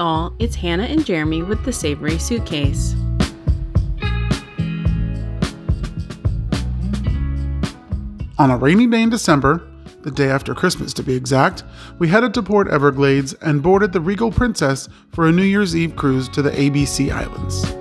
all, it's Hannah and Jeremy with the Savory Suitcase. On a rainy day in December, the day after Christmas to be exact, we headed to Port Everglades and boarded the Regal Princess for a New Year's Eve cruise to the ABC Islands.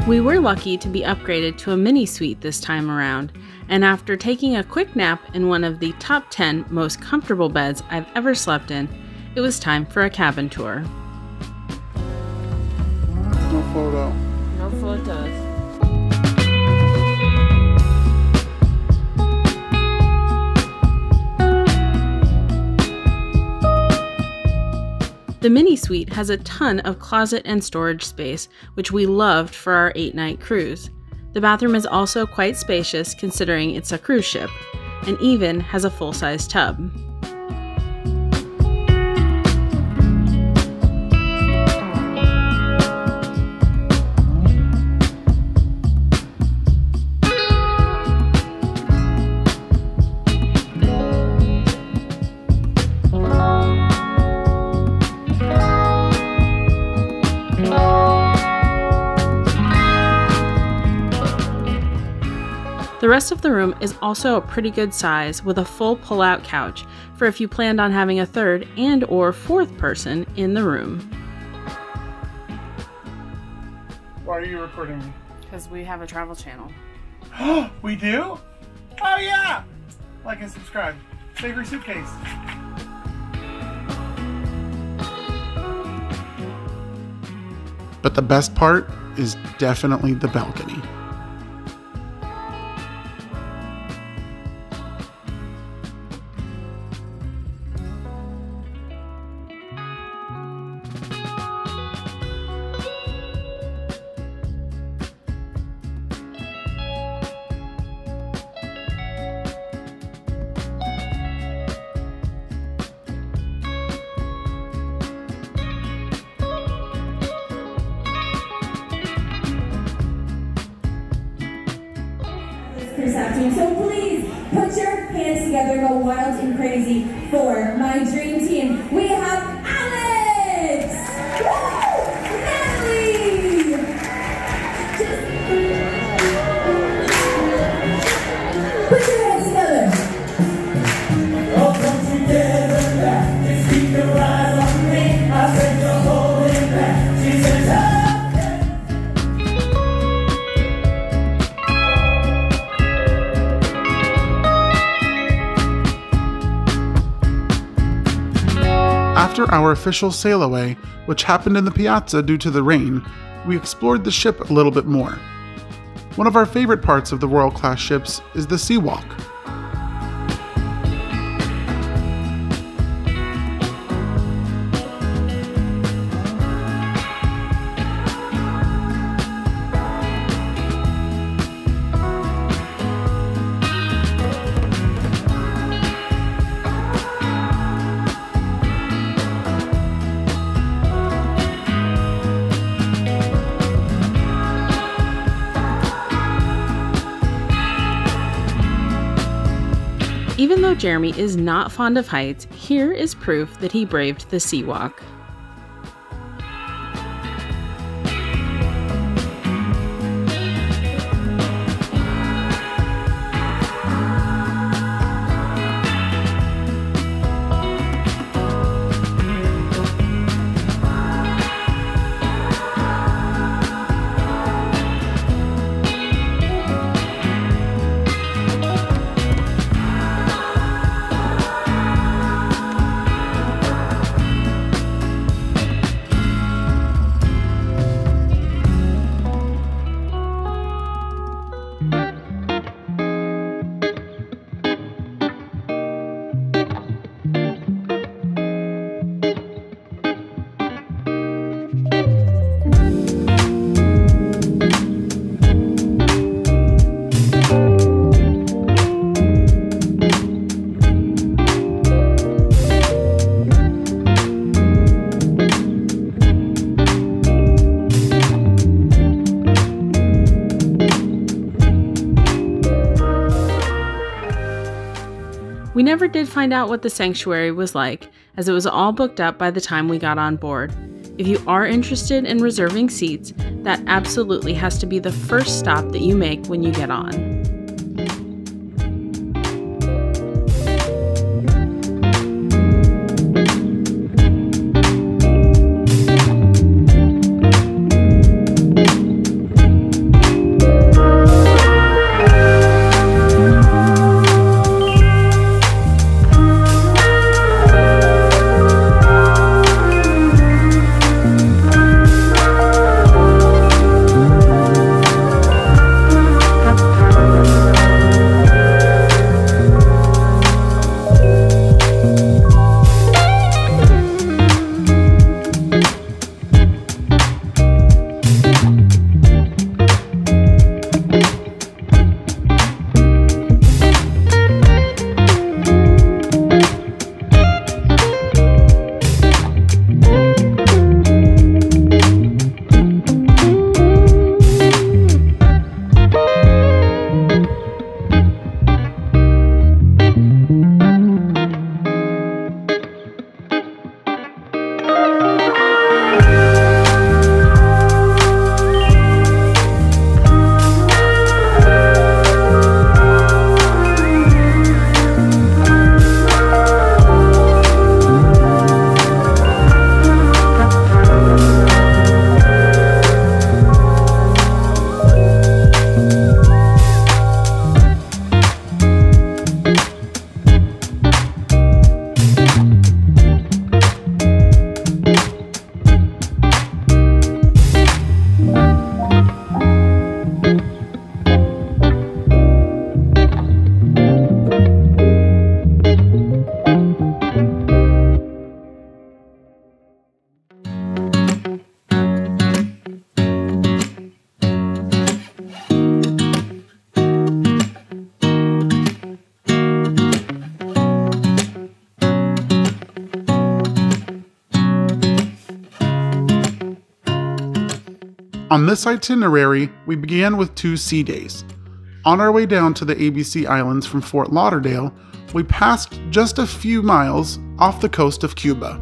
We were lucky to be upgraded to a mini suite this time around, and after taking a quick nap in one of the top 10 most comfortable beds I've ever slept in, it was time for a cabin tour. No photo. No photos. The mini suite has a ton of closet and storage space, which we loved for our 8-night cruise. The bathroom is also quite spacious considering it's a cruise ship, and even has a full-size tub. The rest of the room is also a pretty good size with a full pull-out couch for if you planned on having a third and or fourth person in the room. Why are you recording me? Because we have a travel channel. We do? Oh yeah! Like and subscribe. Savory Suitcase. But the best part is definitely the balcony. So please put your hands together, go wild and crazy for my dream team. We have Alex, Natalie, put your hands together. Oh, don't you dare look back, just keep your eyes on me. I said you're holding back. She says, After our official sail away, which happened in the piazza due to the rain, we explored the ship a little bit more. One of our favorite parts of the Royal Class ships is the sea walk. Even though Jeremy is not fond of heights, here is proof that he braved the sea walk. never did find out what the sanctuary was like, as it was all booked up by the time we got on board. If you are interested in reserving seats, that absolutely has to be the first stop that you make when you get on. On this itinerary, we began with 2 sea days. On our way down to the ABC Islands from Fort Lauderdale, we passed just a few miles off the coast of Cuba.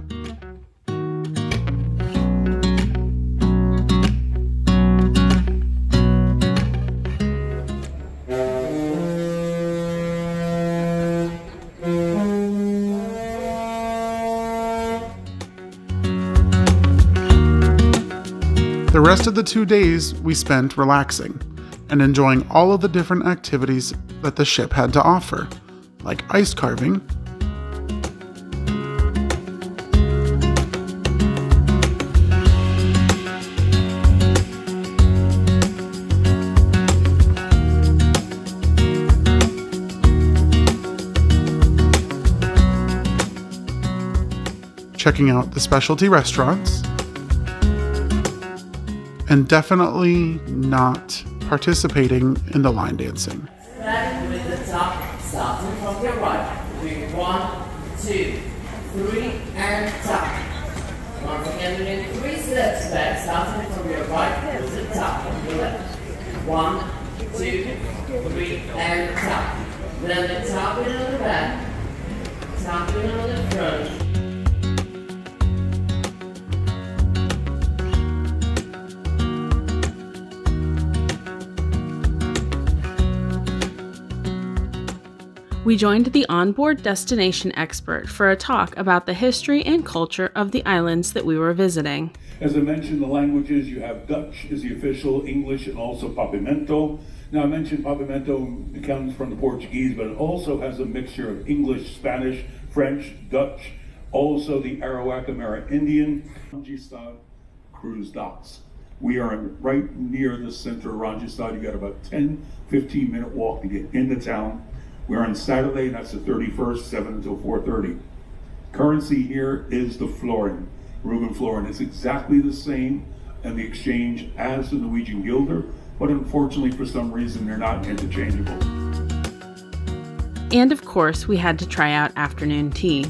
The rest of the 2 days we spent relaxing and enjoying all of the different activities that the ship had to offer, like ice carving, checking out the specialty restaurants, and definitely not participating in the line dancing. Back with the top, starting from your right. Doing 1, 2, 3, and top. Once again, doing 3 steps back, starting from your right with the top of your left. 1, 2, 3, and top. Then the topping on the back, topping on the front. We joined the onboard destination expert for a talk about the history and culture of the islands that we were visiting. As I mentioned, the languages, you have Dutch is the official, English, and also Papiamento. Now I mentioned Papiamento comes from the Portuguese, but it also has a mixture of English, Spanish, French, Dutch, also the Arawak Amerindian, Rajasthan cruise docks. We are right near the center of Rajasthan. You got about 10-15 minute walk to get into town. We're on Saturday, and that's the 31st, 7 until 4:30. Currency here is the florin, Ruben florin. It's exactly the same in the exchange as the Norwegian guilder, but unfortunately for some reason they're not interchangeable. And of course, we had to try out afternoon tea.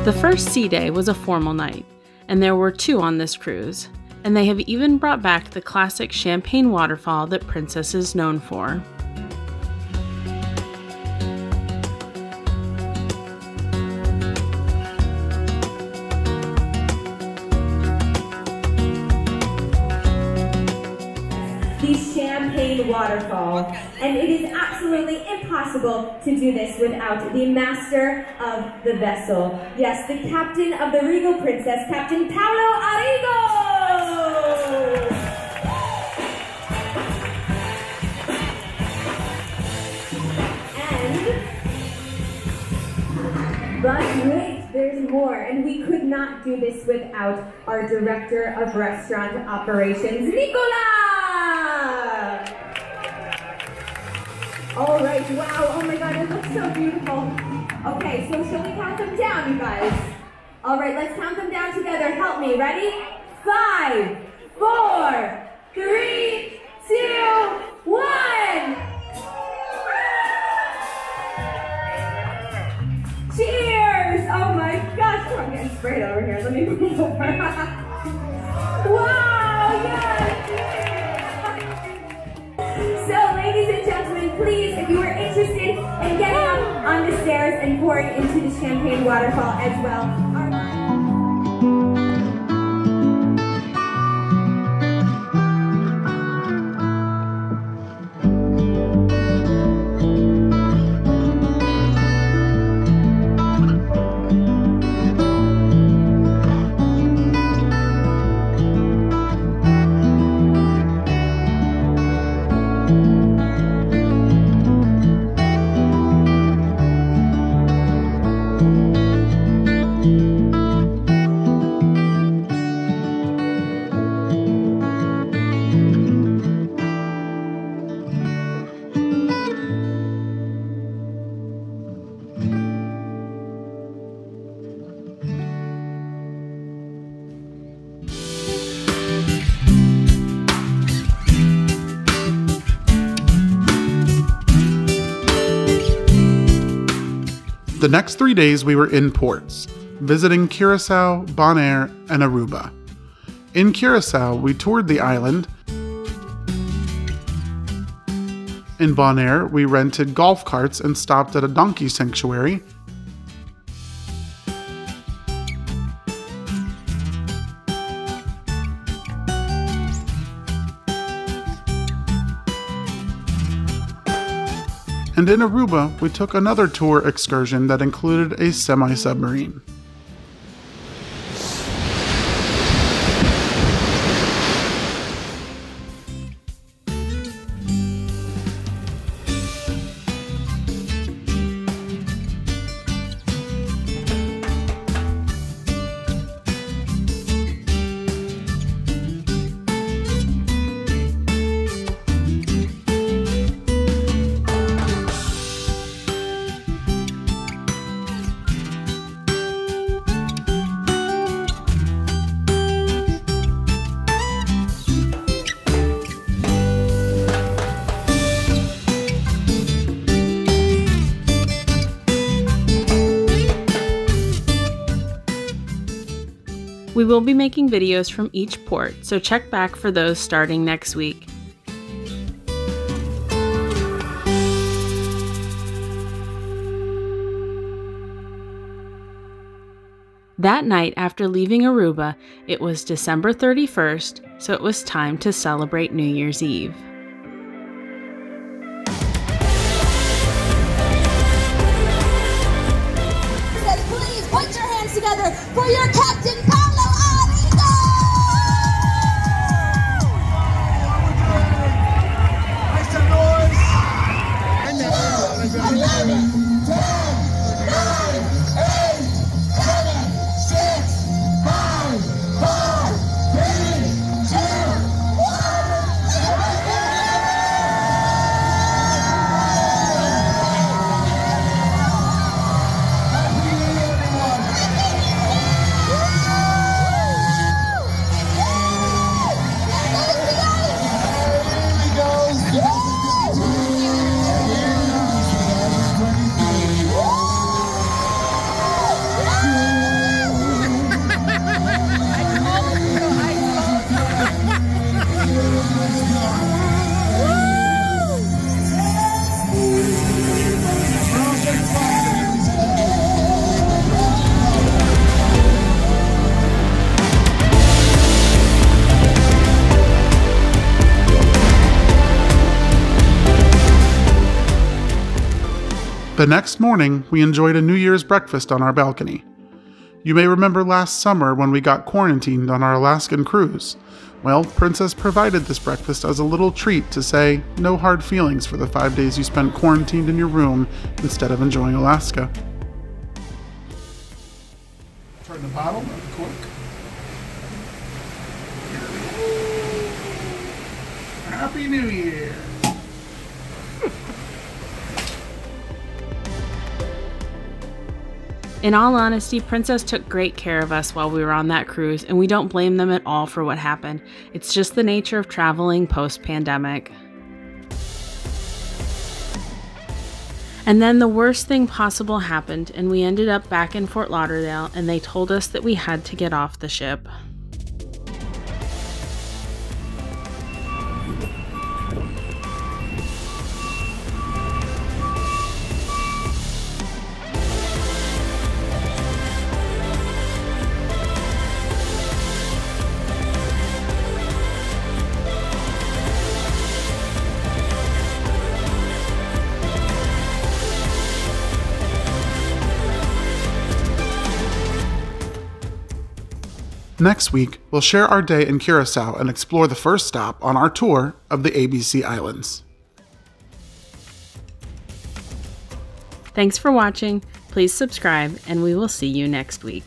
The first sea day was a formal night, and there were 2 on this cruise, and they have even brought back the classic champagne waterfall that Princess is known for. The champagne waterfall, and it is absolutely impossible to do this without the master of the vessel. Yes, the captain of the Regal Princess, Captain Paolo Arrigo! But wait, there's more, and we could not do this without our Director of Restaurant Operations, Nicola! All right, wow, oh my God, it looks so beautiful. Okay, so shall we count them down, you guys? All right, let's count them down together. Help me, ready? 5, 4, 3, 2, 1! Cheers! Oh my gosh, I'm getting sprayed over here. Let me move over. Wow, yes! So, ladies and gentlemen, please, if you are interested in getting up on the stairs and pouring into the champagne waterfall as well. The next 3 days we were in ports, visiting Curacao, Bonaire, and Aruba. In Curacao, we toured the island. In Bonaire, we rented golf carts and stopped at a donkey sanctuary. And in Aruba, we took another tour excursion that included a semi-submarine. We will be making videos from each port, so check back for those starting next week. That night after leaving Aruba, it was December 31st, so it was time to celebrate New Year's Eve. Please put your hands together for your Captain Paolo Arrigo! Make some noise! 11, 10, 9, 8, 7, 6, 5, 4, 3, 2, 1. Happy New Year, everyone! The next morning, we enjoyed a New Year's breakfast on our balcony. You may remember last summer when we got quarantined on our Alaskan cruise. Well, Princess provided this breakfast as a little treat to say, no hard feelings for the 5 days you spent quarantined in your room instead of enjoying Alaska. Turn the bottle of the cork. Happy New Year! In all honesty, Princess took great care of us while we were on that cruise, and we don't blame them at all for what happened. It's just the nature of traveling post-pandemic. And then the worst thing possible happened, and we ended up back in Fort Lauderdale, and they told us that we had to get off the ship. Next week, we'll share our day in Curacao and explore the first stop on our tour of the ABC Islands. Thanks for watching. Please subscribe, and we will see you next week.